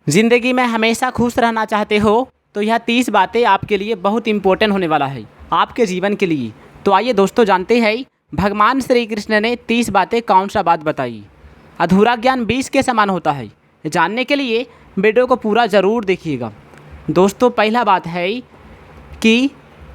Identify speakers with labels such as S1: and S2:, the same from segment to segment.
S1: ज़िंदगी में हमेशा खुश रहना चाहते हो तो यह 30 बातें आपके लिए बहुत इम्पोर्टेंट होने वाला है आपके जीवन के लिए। तो आइए दोस्तों जानते हैं भगवान श्री कृष्ण ने 30 बातें कौन सा बात बताई। अधूरा ज्ञान 20 के समान होता है। जानने के लिए वीडियो को पूरा ज़रूर देखिएगा। दोस्तों पहला बात है कि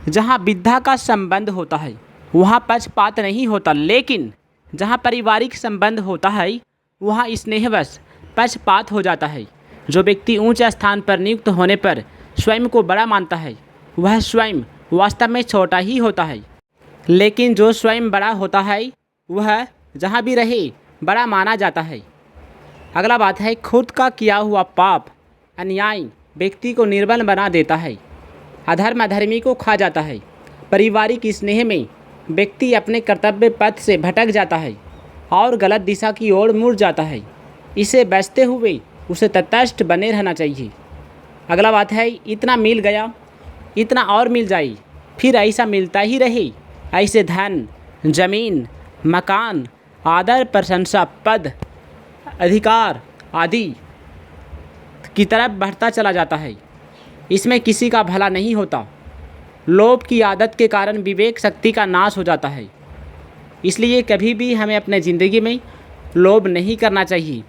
S1: जहाँ विद्या का संबंध होता है वहाँ पक्षपात नहीं होता, लेकिन जहाँ पारिवारिक संबंध होता है वहाँ स्नेहवश पक्षपात हो जाता है। जो व्यक्ति ऊंचे स्थान पर नियुक्त होने पर स्वयं को बड़ा मानता है वह स्वयं वास्तव में छोटा ही होता है, लेकिन जो स्वयं बड़ा होता है वह जहाँ भी रहे बड़ा माना जाता है। अगला बात है खुद का किया हुआ पाप अन्याय व्यक्ति को निर्बल बना देता है। अधर्म अधर्मी को खा जाता है। पारिवारिक स्नेह में व्यक्ति अपने कर्तव्य पथ से भटक जाता है और गलत दिशा की ओर मुड़ जाता है। इसे बचते हुए उसे तटस्थ बने रहना चाहिए। अगला बात है इतना मिल गया इतना और मिल जाए, फिर ऐसा मिलता ही रहे। ऐसे धन जमीन मकान आदर प्रशंसा पद अधिकार आदि की तरफ बढ़ता चला जाता है। इसमें किसी का भला नहीं होता। लोभ की आदत के कारण विवेक शक्ति का नाश हो जाता है। इसलिए कभी भी हमें अपने ज़िंदगी में लोभ नहीं करना चाहिए।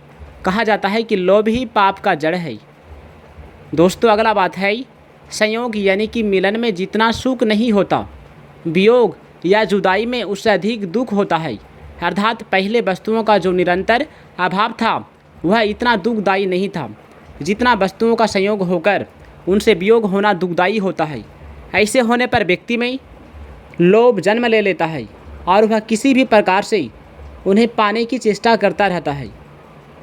S1: कहा जाता है कि लोभ ही पाप का जड़ है। दोस्तों अगला बात है संयोग यानी कि मिलन में जितना सुख नहीं होता वियोग या जुदाई में उससे अधिक दुख होता है। अर्थात पहले वस्तुओं का जो निरंतर अभाव था वह इतना दुखदायी नहीं था जितना वस्तुओं का संयोग होकर उनसे वियोग होना दुखदायी होता है। ऐसे होने पर व्यक्ति में लोभ जन्म ले लेता है और वह किसी भी प्रकार से उन्हें पाने की चेष्टा करता रहता है।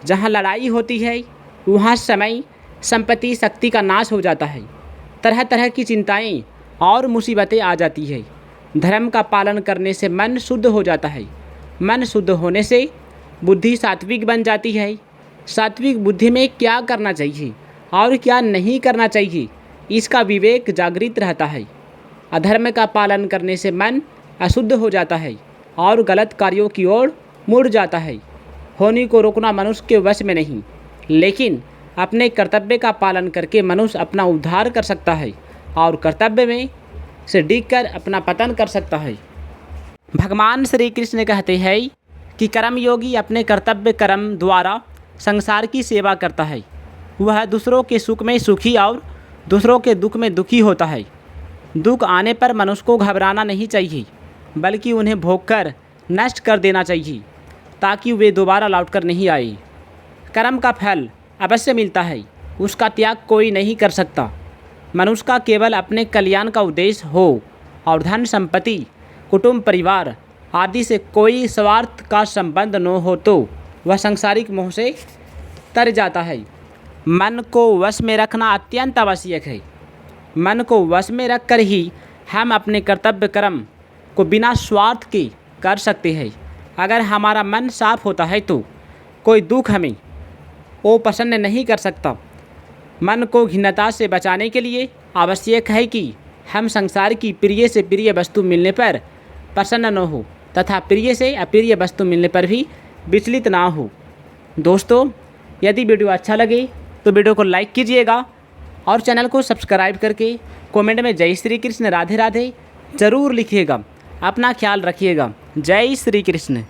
S1: जहाँ लड़ाई होती है वहाँ समय संपत्ति शक्ति का नाश हो जाता है। तरह तरह की चिंताएं और मुसीबतें आ जाती है। धर्म का पालन करने से मन शुद्ध हो जाता है। मन शुद्ध होने से बुद्धि सात्विक बन जाती है। सात्विक बुद्धि में क्या करना चाहिए और क्या नहीं करना चाहिए इसका विवेक जागृत रहता है। अधर्म का पालन करने से मन अशुद्ध हो जाता है और गलत कार्यों की ओर मुड़ जाता है। होनी को रोकना मनुष्य के वश में नहीं, लेकिन अपने कर्तव्य का पालन करके मनुष्य अपना उद्धार कर सकता है और कर्तव्य में से डिगकर अपना पतन कर सकता है। भगवान श्री कृष्ण कहते हैं कि कर्मयोगी अपने कर्तव्य कर्म द्वारा संसार की सेवा करता है। वह दूसरों के सुख में सुखी और दूसरों के दुख में दुखी होता है। दुख आने पर मनुष्य को घबराना नहीं चाहिए, बल्कि उन्हें भोगकर नष्ट कर देना चाहिए ताकि वे दोबारा लौटकर नहीं आए। कर्म का फल अवश्य मिलता है, उसका त्याग कोई नहीं कर सकता। मनुष्य का केवल अपने कल्याण का उद्देश्य हो और धन संपत्ति कुटुंब परिवार आदि से कोई स्वार्थ का संबंध न हो तो वह सांसारिक मोह से तर जाता है। मन को वश में रखना अत्यंत आवश्यक है। मन को वश में रखकर ही हम अपने कर्तव्य कर्म को बिना स्वार्थ के कर सकते हैं। अगर हमारा मन साफ होता है तो कोई दुख हमें वो प्रसन्न नहीं कर सकता। मन को घृणता से बचाने के लिए आवश्यक है कि हम संसार की प्रिय से प्रिय वस्तु मिलने पर प्रसन्न न हो तथा प्रिय से अप्रिय वस्तु मिलने पर भी विचलित ना हो। दोस्तों यदि वीडियो अच्छा लगे तो वीडियो को लाइक कीजिएगा और चैनल को सब्सक्राइब करके कमेंट में जय श्री कृष्ण राधे राधे ज़रूर लिखिएगा। अपना ख्याल रखिएगा। जय श्री कृष्ण।